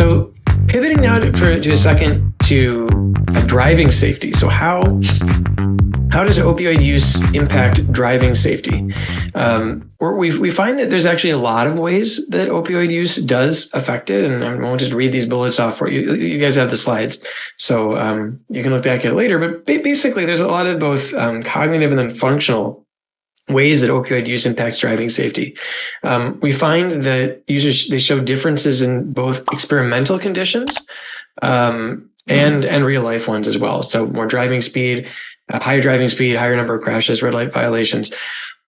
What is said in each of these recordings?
So pivoting now to a second to driving safety. So how does opioid use impact driving safety? We find that there's actually a lot of ways that opioid use does affect it, and I won't just read these bullets off for you. You guys have the slides, so you can look back at it later. But basically, there's a lot of both cognitive and then functional ways that opioid use impacts driving safety. We find that users, they show differences in both experimental conditions and real life ones as well. So more driving speed, higher driving speed, higher number of crashes, red light violations.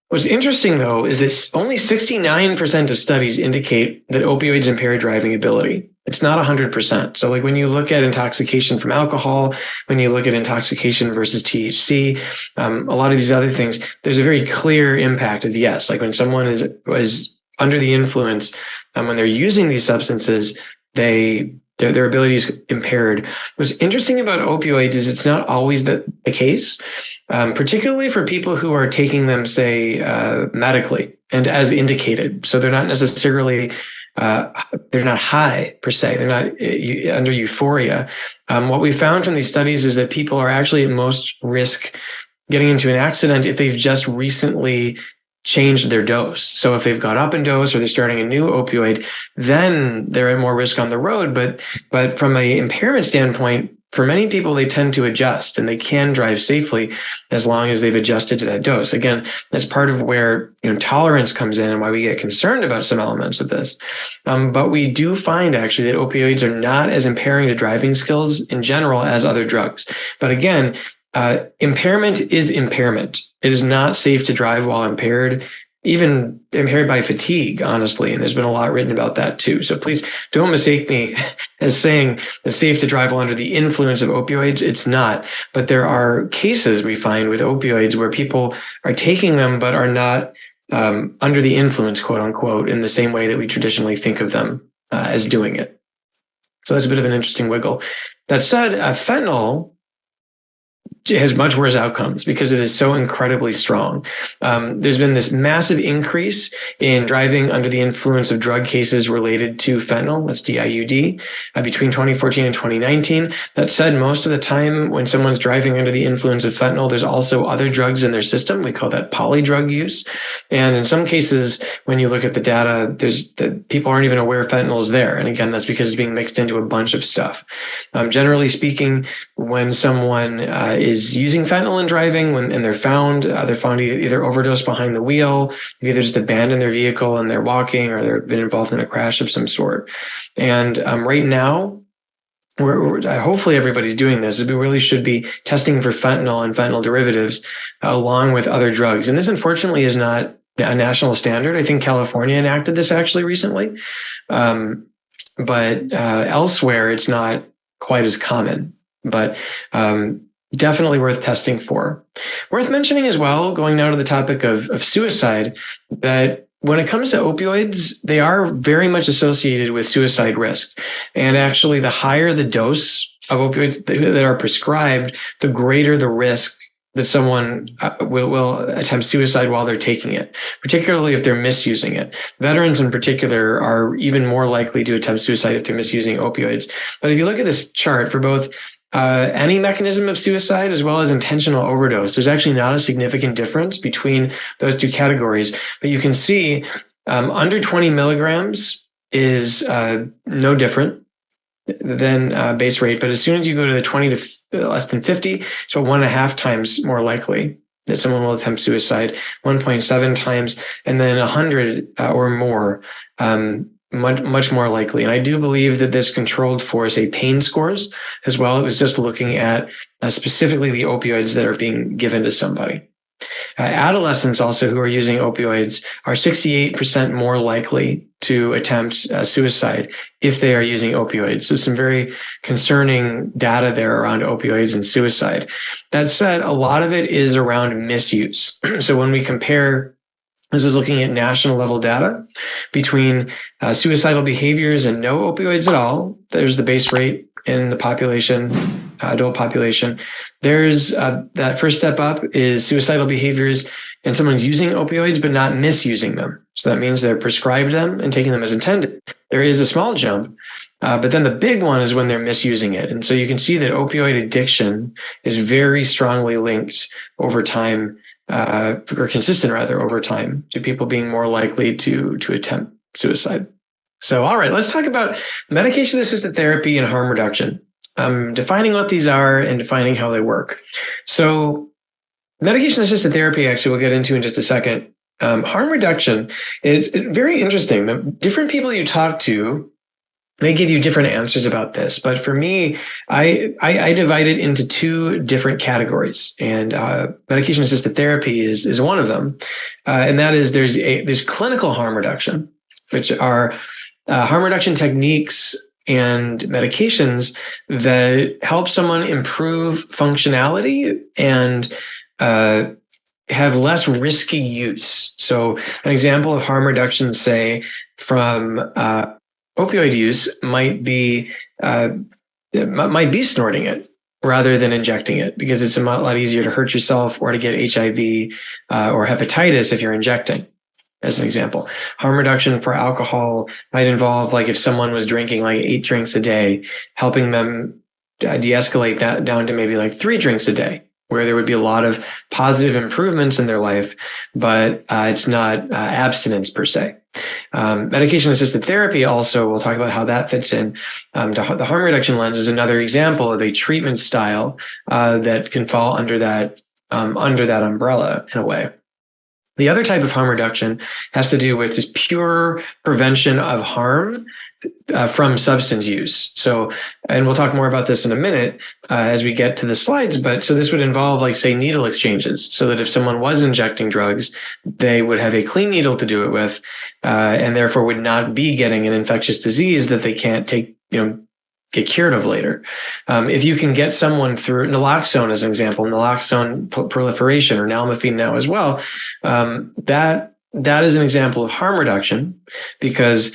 What's interesting, though, is that only 69% of studies indicate that opioids impair driving ability. It's not 100%. So like when you look at intoxication from alcohol, when you look at intoxication versus THC, a lot of these other things, there's a very clear impact of yes. Like when someone is under the influence, when they're using these substances, their ability is impaired. What's interesting about opioids is it's not always the case, particularly for people who are taking them, say, medically and as indicated. So they're not necessarily, they're not high per se. They're not under euphoria. What we found from these studies is that people are actually at most risk getting into an accident if they've just recently changed their dose. So if they've gone up in dose or they're starting a new opioid, then they're at more risk on the road. But from an impairment standpoint, for many people, they tend to adjust and they can drive safely as long as they've adjusted to that dose. Again, that's part of where tolerance comes in and why we get concerned about some elements of this. But we do find actually that opioids are not as impairing to driving skills in general as other drugs. But again, impairment is impairment. It is not safe to drive while impaired, even impaired by fatigue, honestly. And there's been a lot written about that too. So please don't mistake me as saying it's safe to drive while under the influence of opioids. It's not. But there are cases we find with opioids where people are taking them but are not under the influence, quote unquote, in the same way that we traditionally think of them as doing it. So that's a bit of an interesting wiggle. That said, fentanyl has much worse outcomes because it is so incredibly strong. There's been this massive increase in driving under the influence of drug cases related to fentanyl, that's DIUD, between 2014 and 2019. That said, most of the time when someone's driving under the influence of fentanyl, there's also other drugs in their system. We call that polydrug use. And in some cases, when you look at the data, people aren't even aware fentanyl is there. And again, that's because it's being mixed into a bunch of stuff. Generally speaking, when someone is using fentanyl in driving, and they're found either overdosed behind the wheel, they've either just abandoned their vehicle and they're walking, or they've been involved in a crash of some sort. And right now, hopefully everybody's doing this. We really should be testing for fentanyl and fentanyl derivatives along with other drugs. And this, unfortunately, is not a national standard. I think California enacted this actually recently, but elsewhere it's not quite as common. But definitely worth testing for. Worth mentioning as well, going now to the topic of suicide, that when it comes to opioids, they are very much associated with suicide risk. And actually, the higher the dose of opioids that are prescribed, the greater the risk that someone will attempt suicide while they're taking it, particularly if they're misusing it. Veterans in particular are even more likely to attempt suicide if they're misusing opioids. But if you look at this chart for both any mechanism of suicide as well as intentional overdose, there's actually not a significant difference between those two categories. But you can see under 20 milligrams is no different than base rate. But as soon as you go to the 20 to less than 50, so 1.5 times more likely that someone will attempt suicide, 1.7 times, and then 100 or more, much more likely. And I do believe that this controlled for, say, pain scores as well. It was just looking at specifically the opioids that are being given to somebody. Adolescents also who are using opioids are 68% more likely to attempt suicide if they are using opioids. So some very concerning data there around opioids and suicide. That said, a lot of it is around misuse. So when we compare, this is looking at national level data between suicidal behaviors and no opioids at all. There's the base rate in the population, adult population. There's that first step up is suicidal behaviors and someone's using opioids but not misusing them. So that means they're prescribed them and taking them as intended. there is a small jump. But then the big one is when they're misusing it. And so you can see that opioid addiction is very strongly linked over time, or consistent rather over time, to people being more likely to attempt suicide. So, all right, let's talk about medication-assisted therapy and harm reduction. Defining what these are and defining how they work. So medication-assisted therapy, actually, we'll get into in just a second. Harm reduction is very interesting. The different people you talk to, they give you different answers about this. But for me, I divide it into two different categories. And medication-assisted therapy is one of them. And that is there's clinical harm reduction, which are harm reduction techniques and medications that help someone improve functionality and have less risky use. So an example of harm reduction, say, from opioid use might be snorting it rather than injecting it, because it's a lot easier to hurt yourself or to get HIV or hepatitis if you're injecting, as an example. Harm reduction for alcohol might involve, like, if someone was drinking like 8 drinks a day, helping them de-escalate that down to maybe like 3 drinks a day, where there would be a lot of positive improvements in their life, but it's not abstinence per se. Medication-assisted therapy also, we'll talk about how that fits in. The harm reduction lens is another example of a treatment style that can fall under that umbrella in a way. The other type of harm reduction has to do with just pure prevention of harm from substance use. So, and we'll talk more about this in a minute as we get to the slides, but so this would involve, like, say, needle exchanges, so that if someone was injecting drugs, they would have a clean needle to do it with, and therefore would not be getting an infectious disease that they can't take, get cured of later. If you can get someone through naloxone, as an example, naloxone proliferation, or nalmefene now as well, that is an example of harm reduction, because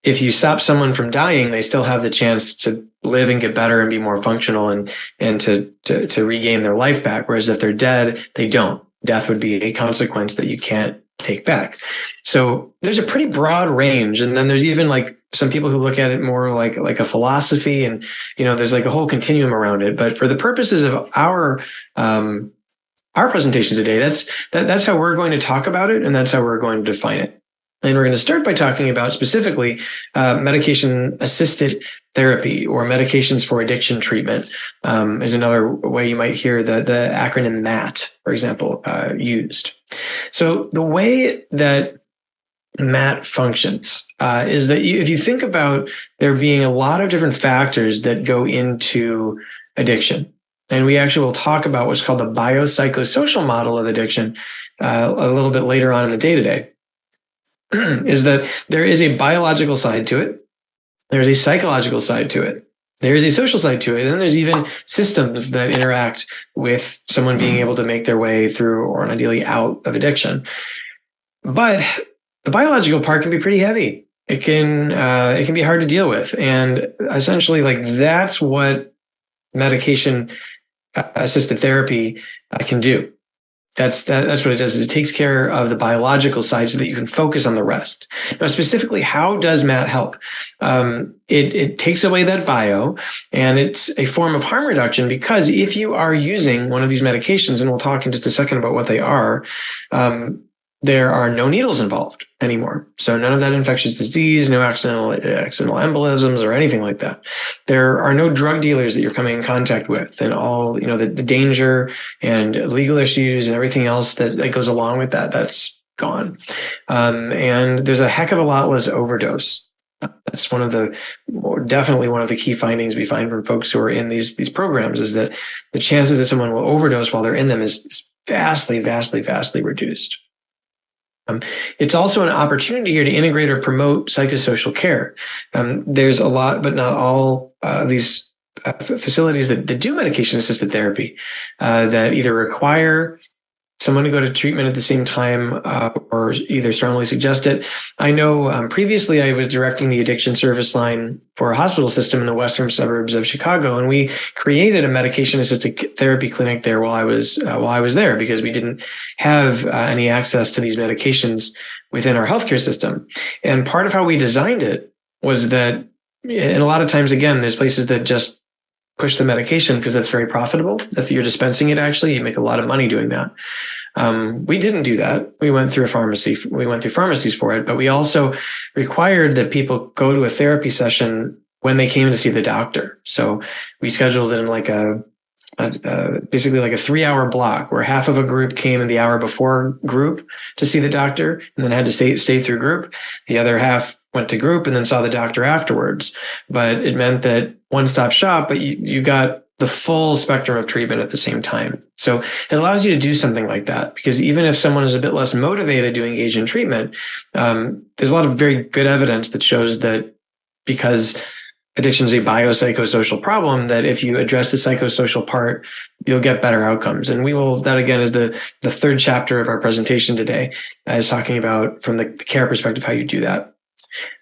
if you stop someone from dying, they still have the chance to live and get better and be more functional and to regain their life back. Whereas if they're dead, they don't. Death would be a consequence that you can't take back. So there's a pretty broad range. And then there's even, like, some people who look at it more like a philosophy, and, there's like a whole continuum around it. But for the purposes of our presentation today, that's how we're going to talk about it, and that's how we're going to define it. And we're going to start by talking about specifically medication-assisted therapy, or medications for addiction treatment, is another way you might hear the acronym MAT, for example, used. So the way that MAT functions is that if you think about there being a lot of different factors that go into addiction, and we actually will talk about what's called the biopsychosocial model of addiction a little bit later on in the day-to-day, is that there is a biological side to it, there's a psychological side to it, there is a social side to it, and then there's even systems that interact with someone being able to make their way through, or ideally out of, addiction. But the biological part can be pretty heavy. It can be hard to deal with, and essentially, like, that's what medication-assisted therapy can do. That's what it does, is it takes care of the biological side so that you can focus on the rest. Now, specifically, how does MAT help? It takes away that bio, and it's a form of harm reduction, because if you are using one of these medications, and we'll talk in just a second about what they are, there are no needles involved anymore. So none of that infectious disease, no accidental embolisms or anything like that. There are no drug dealers that you're coming in contact with, and all, the danger and legal issues and everything else that goes along with that, that's gone. And there's a heck of a lot less overdose. That's definitely one of the key findings we find from folks who are in these programs, is that the chances that someone will overdose while they're in them is vastly, vastly, vastly reduced. It's also an opportunity here to integrate or promote psychosocial care. There's a lot, but not all, these facilities that do medication-assisted therapy that either require someone to go to treatment at the same time or either strongly suggest it. I know previously I was directing the addiction service line for a hospital system in the western suburbs of Chicago, and we created a medication-assisted therapy clinic there while I was there, because we didn't have any access to these medications within our healthcare system. And part of how we designed it was that, and a lot of times, again, there's places that just push the medication because that's very profitable. If you're dispensing it, actually, you make a lot of money doing that. We didn't do that. We went through a pharmacy. We went through pharmacies for it, but we also required that people go to a therapy session when they came to see the doctor. So we scheduled it in like basically like a 3-hour block where half of a group came in the hour before group to see the doctor and then had to stay through group. The other half went to group and then saw the doctor afterwards. But it meant that one-stop shop, but you got the full spectrum of treatment at the same time. So it allows you to do something like that, because even if someone is a bit less motivated to engage in treatment, there's a lot of very good evidence that shows that because addiction is a biopsychosocial problem, that if you address the psychosocial part, you'll get better outcomes. And that again is the third chapter of our presentation today, is talking about from the care perspective, how you do that.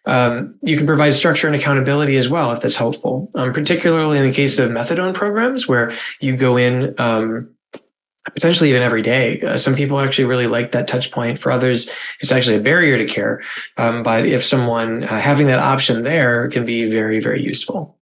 You can provide structure and accountability as well, if that's helpful, particularly in the case of methadone programs where you go in potentially even every day. Some people actually really like that touch point. For others, it's actually a barrier to care. But if someone having that option there can be very, very useful.